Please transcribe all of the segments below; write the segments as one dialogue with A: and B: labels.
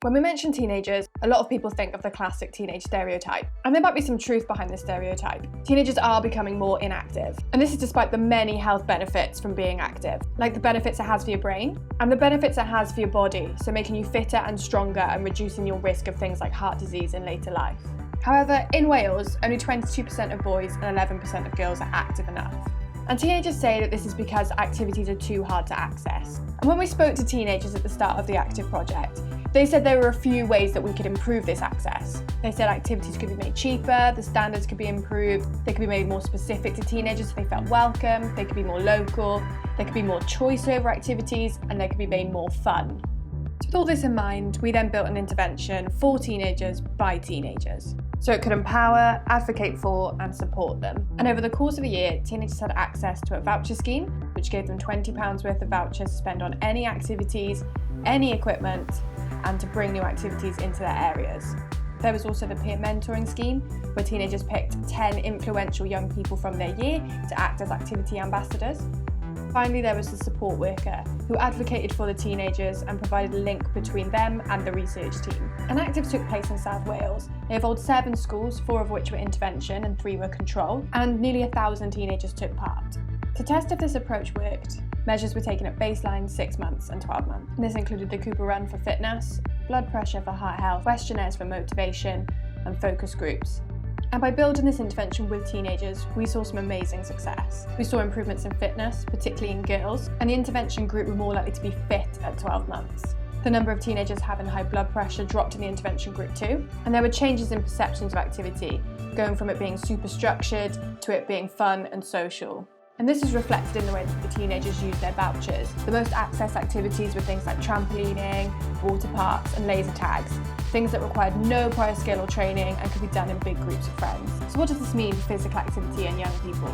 A: When we mention teenagers, a lot of people think of the classic teenage stereotype, and there might be some truth behind this stereotype. Teenagers are becoming more inactive, and this is despite the many health benefits from being active, like the benefits it has for your brain, and the benefits it has for your body, so making you fitter and stronger and reducing your risk of things like heart disease in later life. However, in Wales, only 22% of boys and 11% of girls are active enough. And teenagers say that this is because activities are too hard to access. And when we spoke to teenagers at the start of the Active project, they said there were a few ways that we could improve this access. They said activities could be made cheaper, the standards could be improved, they could be made more specific to teenagers so they felt welcome, they could be more local, there could be more choice over activities, and they could be made more fun. So with all this in mind, we then built an intervention for teenagers by teenagers, so it could empower, advocate for, and support them. And over the course of a year, teenagers had access to a voucher scheme, which gave them £20 worth of vouchers to spend on any activities, any equipment, and to bring new activities into their areas. There was also the peer mentoring scheme, where teenagers picked 10 influential young people from their year to act as activity ambassadors. Finally, there was the support worker, who advocated for the teenagers and provided a link between them and the research team. An Active took place in South Wales. It involved 7 schools, 4 of which were intervention and 3 were control, and nearly 1,000 teenagers took part. To test if this approach worked, measures were taken at baseline, 6 months and 12 months. And this included the Cooper Run for fitness, blood pressure for heart health, questionnaires for motivation, and focus groups. And by building this intervention with teenagers, we saw some amazing success. We saw improvements in fitness, particularly in girls, and the intervention group were more likely to be fit at 12 months. The number of teenagers having high blood pressure dropped in the intervention group too, and there were changes in perceptions of activity, going from it being super structured to it being fun and social. And this is reflected in the way that the teenagers use their vouchers. The most accessed activities were things like trampolining, water parks, and laser tags, things that required no prior skill or training and could be done in big groups of friends. So what does this mean for physical activity and young people?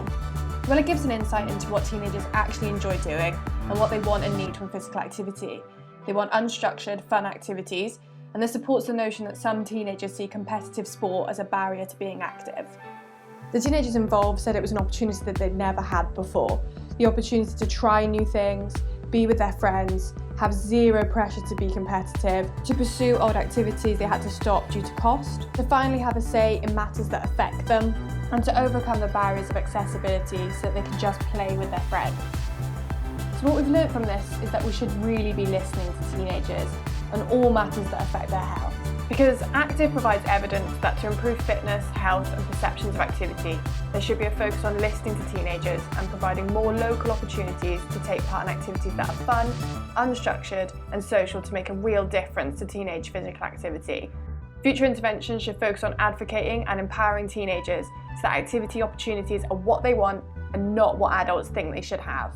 A: Well, it gives an insight into what teenagers actually enjoy doing and what they want and need from physical activity. They want unstructured, fun activities, and this supports the notion that some teenagers see competitive sport as a barrier to being active. The teenagers involved said it was an opportunity that they'd never had before. The opportunity to try new things, be with their friends, have zero pressure to be competitive, to pursue old activities they had to stop due to cost, to finally have a say in matters that affect them, and to overcome the barriers of accessibility so that they can just play with their friends. So what we've learned from this is that we should really be listening to teenagers on all matters that affect their health. Because Active provides evidence that to improve fitness, health and perceptions of activity, there should be a focus on listening to teenagers and providing more local opportunities to take part in activities that are fun, unstructured and social to make a real difference to teenage physical activity. Future interventions should focus on advocating and empowering teenagers so that activity opportunities are what they want and not what adults think they should have.